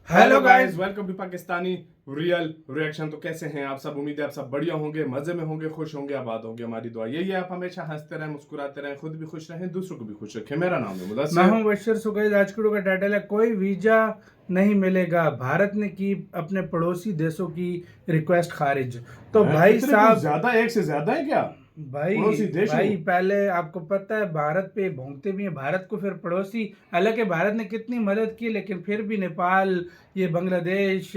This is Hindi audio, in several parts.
Hello guys, welcome to Pakistani real reaction. तो कैसे हैं आप सब? उम्मीद है आप सब बढ़िया होंगे, मजे में होंगे, खुश होंगे, आबाद होंगे। हमारी दुआ यही है आप हमेशा हंसते रहें, मुस्कुराते रहें, खुद भी खुश रहें, दूसरों को भी खुश रखें। मेरा नाम है मुदस्सिर। मैं हूं बशर सुगैज। आज की वीडियो का टाइटल है कोई वीजा नहीं मिलेगा, भारत ने की अपने पड़ोसी देशों की रिक्वेस्ट खारिज। तो भाई साहब, ज्यादा एक से ज्यादा है क्या? भाई पड़ोसी देश भाई पहले आपको पता है भारत पे भोंगते भी हैं, भारत को फिर पड़ोसी। हालांकि भारत ने कितनी मदद की, लेकिन फिर भी नेपाल, ये बांग्लादेश,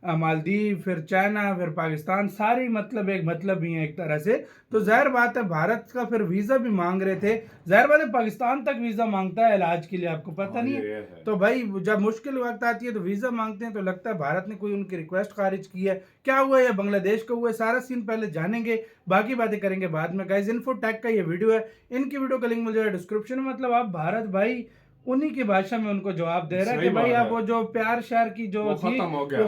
मालदीव, फिर चाइना, फिर पाकिस्तान, सारी मतलब एक मतलब ही है एक तरह से। तो जाहिर बात है भारत का फिर वीजा भी मांग रहे थे। जाहिर बात है पाकिस्तान तक वीजा मांगता है इलाज के लिए, आपको पता नहीं है। तो भाई जब मुश्किल वक्त आती है तो वीजा मांगते हैं, तो लगता है भारत ने कोई उनकी रिक्वेस्ट खारिज की है। क्या हुआ है, बांग्लादेश का हुआ है, सारा सीन पहले जानेंगे, बाकी बातें करेंगे बाद में। गाइस, इन्फो टैग का ये वीडियो है, इनकी वीडियो का लिंक मिल जाएगा डिस्क्रिप्शन में। मतलब आप भारत भाई उन्हीं की भाषा में उनको जवाब दे रहा है कि भाई आप वो जो प्यार श्यार की जो थी वो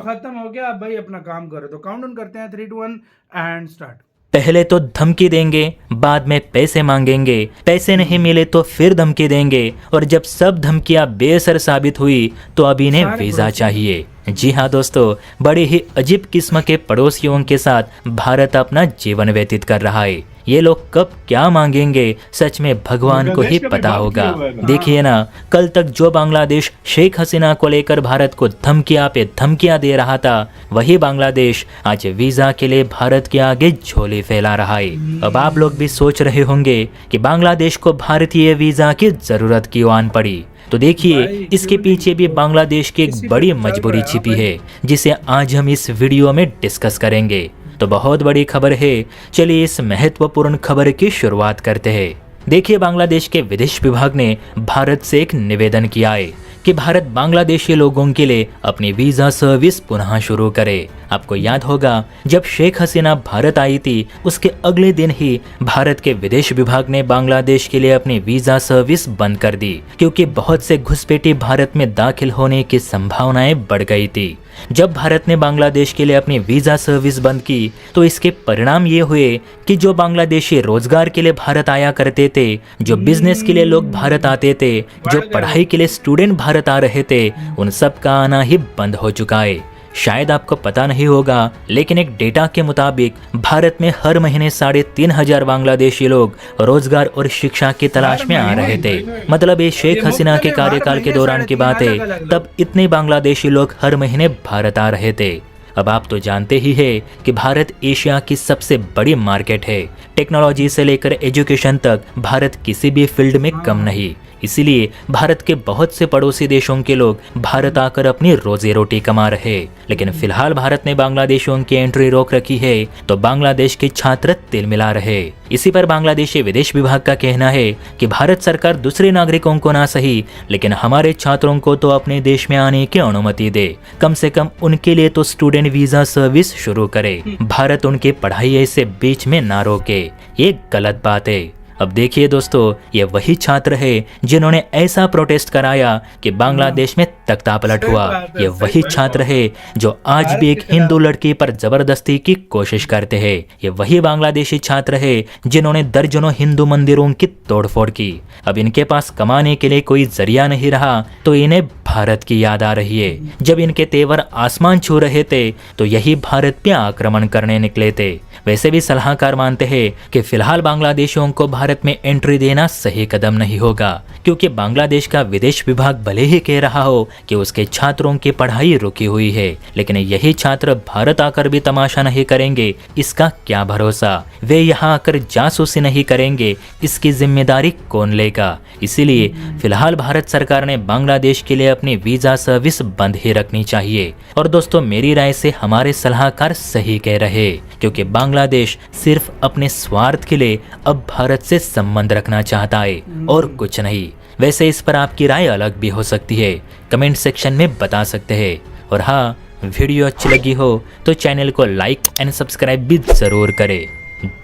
खत्म हो गया, आप भाई अपना काम करो। तो काउंट डाउन करते हैं 3, 2, 1 एंड स्टार्ट। पहले तो धमकी देंगे, बाद में पैसे मांगेंगे, पैसे नहीं मिले तो फिर धमकी देंगे, और जब सब धमकियां बेअसर साबित हुई तो अब इन्हें वीजा चाहिए। जी हाँ दोस्तों, बड़े ही अजीब किस्म के पड़ोसियों के साथ भारत अपना जीवन व्यतीत कर रहा है। ये लोग कब क्या मांगेंगे सच में भगवान को ही पता होगा। देखिए ना, कल तक जो बांग्लादेश शेख हसीना को लेकर भारत को धमकियां पे धमकियां दे रहा था, वही बांग्लादेश आज वीजा के लिए भारत के आगे झोली फैला रहा है। अब आप लोग भी सोच रहे होंगे कि बांग्लादेश को भारतीय वीजा की जरूरत क्यों आन पड़ी। तो देखिए, इसके पीछे भी बांग्लादेश की एक बड़ी मजबूरी छिपी है, जिसे आज हम इस वीडियो में डिस्कस करेंगे। तो बहुत बड़ी खबर है, चलिए इस महत्वपूर्ण खबर की शुरुआत करते हैं। देखिए, बांग्लादेश के विदेश विभाग ने भारत से एक निवेदन किया है कि भारत बांग्लादेशी लोगों के लिए अपनी वीजा सर्विस पुनः शुरू करे। आपको याद होगा, जब शेख हसीना भारत आई थी, उसके अगले दिन ही भारत के विदेश विभाग ने बांग्लादेश के लिए अपनी वीजा सर्विस बंद कर दी, क्योंकि बहुत से घुसपैठी भारत में दाखिल होने की संभावनाएं बढ़ गई थी। जब भारत ने बांग्लादेश के लिए अपनी वीजा सर्विस बंद की, तो इसके परिणाम ये हुए कि जो बांग्लादेशी रोजगार के लिए भारत आया करते थे, जो बिजनेस के लिए लोग भारत आते थे, जो पढ़ाई के लिए स्टूडेंट भारत आ रहे थे, उन सब का आना ही बंद हो चुका है। शायद आपको पता नहीं होगा, लेकिन एक डेटा के मुताबिक भारत में हर महीने 3,500 बांग्लादेशी लोग रोजगार और शिक्षा की तलाश में आ रहे थे। मतलब ये शेख हसीना के कार्यकाल के दौरान की बात है, तब इतने बांग्लादेशी लोग हर महीने भारत आ रहे थे। अब आप तो जानते ही हैं कि भारत एशिया की सबसे बड़ी मार्केट है। टेक्नोलॉजी से लेकर एजुकेशन तक भारत किसी भी फील्ड में कम नहीं। इसीलिए भारत के बहुत से पड़ोसी देशों के लोग भारत आकर अपनी रोजी रोटी कमा रहे। लेकिन फिलहाल भारत ने बांग्लादेशियों की एंट्री रोक रखी है, तो बांग्लादेश के छात्र तिल मिला रहे। इसी पर बांग्लादेशी विदेश विभाग का कहना है कि भारत सरकार दूसरे नागरिकों को ना सही, लेकिन हमारे छात्रों को तो अपने देश में आने की अनुमति दे। कम से कम उनके लिए तो स्टूडेंट वीजा सर्विस शुरू करे। भारत उनकी पढ़ाई ऐसे बीच में ना रोके, ये गलत बात है। अब देखिए दोस्तों, ये वही छात्र है जिन्होंने ऐसा प्रोटेस्ट कराया कि बांग्लादेश में तख्तापलट हुआ। ये वही छात्र है जो आज भी एक हिंदू लड़की पर जबरदस्ती की कोशिश करते हैं। ये वही बांग्लादेशी छात्र है जिन्होंने दर्जनों हिंदू मंदिरों की तोड़फोड़ की। अब इनके पास कमाने के लिए कोई जरिया नहीं रहा, तो इन्हें भारत की याद आ रही है। जब इनके तेवर आसमान छू रहे थे, तो यही भारत पे आक्रमण करने निकले थे। वैसे भी सलाहकार मानते हैं कि फिलहाल बांग्लादेशियों को भारत में एंट्री देना सही कदम नहीं होगा, क्योंकि बांग्लादेश का विदेश विभाग भले ही कह रहा हो कि उसके छात्रों की पढ़ाई रुकी हुई है, लेकिन यही छात्र भारत आकर भी तमाशा नहीं करेंगे, इसका क्या भरोसा। वे यहाँ आकर जासूसी नहीं करेंगे, इसकी जिम्मेदारी कौन लेगा। इसीलिए फिलहाल भारत सरकार ने बांग्लादेश के लिए अपनी वीजा सर्विस बंद ही रखनी चाहिए। और दोस्तों, मेरी राय से हमारे सलाहकार सही कह रहे, क्योंकि बांग्लादेश सिर्फ अपने स्वार्थ के लिए अब भारत से संबंध रखना चाहता है और कुछ नहीं। वैसे इस पर आपकी राय अलग भी हो सकती है, कमेंट सेक्शन में बता सकते हैं। और हाँ, वीडियो अच्छी लगी हो तो चैनल को लाइक एंड सब्सक्राइब भी जरूर करें।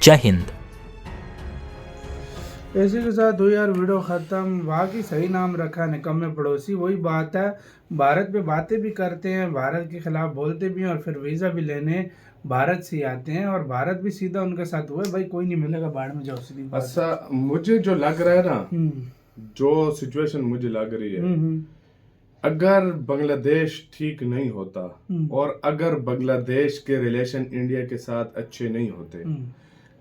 जय हिंद। इसी के साथ हुई यार वीडियो ख़त्म। बाकी सही नाम रखा निकम्मे पड़ोसी। वही बात है, भारत पे बातें भी करते हैं, भारत के खिलाफ बोलते भी हैं, और फिर वीज़ा भी लेने भारत से ही आते हैं, और भारत भी सीधा उनके साथ हुआ है, भाई कोई नहीं मिलेगा, बाढ़ में जाओ सीधी बात। अच्छा, मुझे जो लग रहा है ना, जो सिचुएशन मुझे लग रही है, अगर बांग्लादेश ठीक नहीं होता और अगर बांग्लादेश के रिलेशन इंडिया के साथ अच्छे नहीं होते,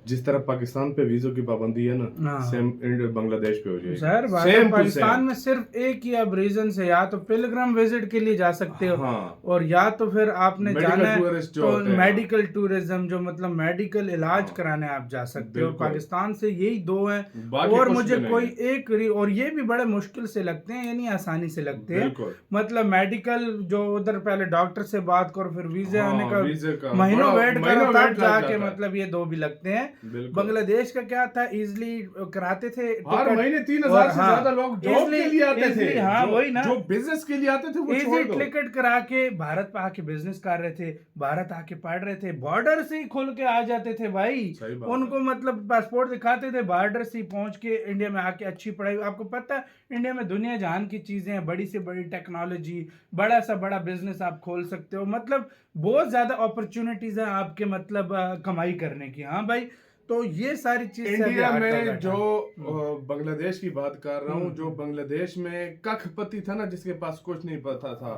जिस तरह पाकिस्तान पे वीजों की पाबंदी है ना, सेम बांग्लादेश पे हो जाएगी। सर पाकिस्तान में सिर्फ एक ही अब रीजन से, या तो पिलग्रम विजिट के लिए जा सकते हो, और या तो फिर आपने जाना है तो मेडिकल टूरिज्म, जो मतलब मेडिकल इलाज कराने आप जा सकते हो। पाकिस्तान से यही दो हैं, और मुझे कोई एक, और ये भी बड़े मुश्किल से लगते हैं, ये नहीं आसानी से लगते हैं। मतलब मेडिकल जो उधर पहले डॉक्टर से बात करो, फिर वीजा आने का महीनों वेट करो, तब जाके मतलब ये दो भी लगते हैं। बांग्लादेश का क्या था, इजीली कराते थे, हर महीने 3,000 से ज्यादा लोग जॉब के लिए आते थे, वही ना, जो बिजनेस के लिए आते थे वो छोड़ दो, टिकट करा के भारत पे आके बिजनेस कर रहे थे, भारत आके पढ़ रहे थे, बॉर्डर से ही खुल के आ जाते थे भाई। उनको मतलब पासपोर्ट दिखाते थे, बॉर्डर से पहुंच के इंडिया में आके अच्छी पढ़ाई। आपको पता है इंडिया में दुनिया जहान की चीजें हैं, बड़ी से बड़ी टेक्नोलॉजी, बड़ा सा बड़ा बिजनेस आप खोल सकते हो, मतलब बहुत ज्यादा अपॉर्चुनिटीज है आपके मतलब कमाई करने की। हाँ भाई, तो ये सारी चीज इंडिया में जो बांग्लादेश की बात कर रहा हूँ, जो बांग्लादेश में कखपति था ना, जिसके पास कुछ नहीं पता था,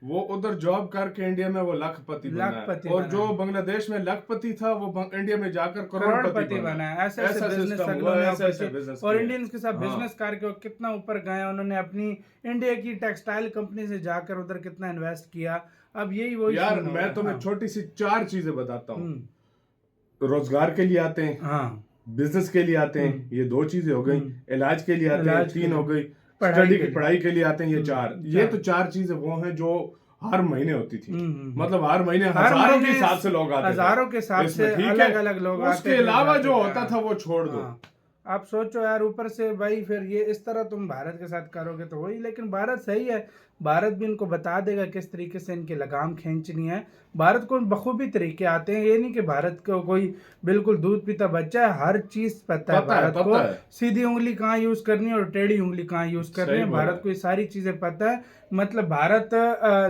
वो उधर जॉब करके इंडिया में वो लखपति बना, और जो बांग्लादेश में लखपति था वो इंडिया में जाकर करोड़पति बना। ऐसा बिजनेस, और इंडियंस के साथ बिजनेस करके कितना ऊपर गए। उन्होंने अपनी इंडिया की टेक्सटाइल कंपनी से जाकर उधर कितना इन्वेस्ट किया। अब यही वो यार, मैं तुम्हें छोटी सी 4 चीजें बताता हूँ। रोजगार के लिए आते हैं, बिजनेस के लिए आते हैं, ये 2 चीजें हो गई। इलाज के लिए आते हैं, 3 हो गई। पढ़ाई के लिए आते हैं, ये 4। ये तो 4 चीजें वो हैं जो हर महीने होती थी। मतलब हर महीने हजारों के हिसाब से लोग आते थे, हजारों के हिसाब से अलग अलग लोग आते थे। उसके अलावा जो होता था वो छोड़ दो। आप सोचो यार, ऊपर से भाई फिर ये इस तरह तुम भारत के साथ करोगे तो वही। लेकिन भारत सही है, भारत भी इनको बता देगा किस तरीके से इनकी लगाम खींचनी है। भारत को बखूबी तरीके आते हैं, ये नहीं कि भारत को कोई बिल्कुल दूध पीता बच्चा है, हर चीज पता है भारत को। सीधी उंगली कहाँ यूज करनी है और टेढ़ी उंगली कहाँ यूज करनी है, भारत को ये सारी चीजें पता है। मतलब भारत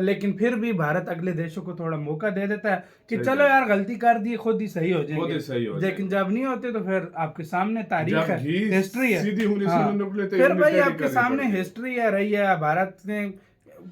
लेकिन फिर भी भारत अगले देशों को थोड़ा मौका दे देता है कि चलो यार गलती कर दी, खुद ही सही हो जाएंगे। लेकिन जब नहीं होते तो फिर आपके सामने तारीख है, हिस्ट्री है। फिर भाई आपके सामने हिस्ट्री है, रही है। भारत ने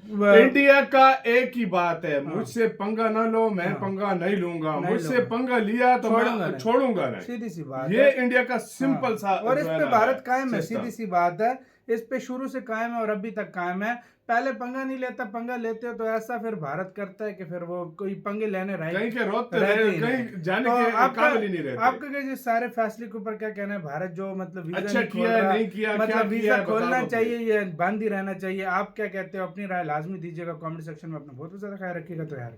इंडिया का एक ही बात है, मुझसे पंगा ना लो, मैं पंगा नहीं लूंगा। मुझसे पंगा लिया तो मैं छोड़ूंगा नहीं। सीधी सी बात ये इंडिया का सिंपल सा, और इस पे भारत कायम है। सीधी सी बात है, इस पे शुरू से कायम है और अभी तक कायम है। पहले पंगा नहीं लेता, पंगा लेते हो तो ऐसा फिर भारत करता है कि फिर वो कोई पंगे लेने कहीं के रोते रहे, कहीं जाने के काबिल ही नहीं रहते। आपका क्या सारे फैसले के ऊपर क्या कहना है? भारत जो मतलब वीजा अच्छा किया नहीं किया, मतलब वीजा खोलना चाहिए या बंद ही रहना चाहिए? आप क्या कहते हो? अपनी राय लाजमी दीजिएगा कमेंट सेक्शन में। अपना बहुत ज्यादा ख्याल रखिएगा। तो यार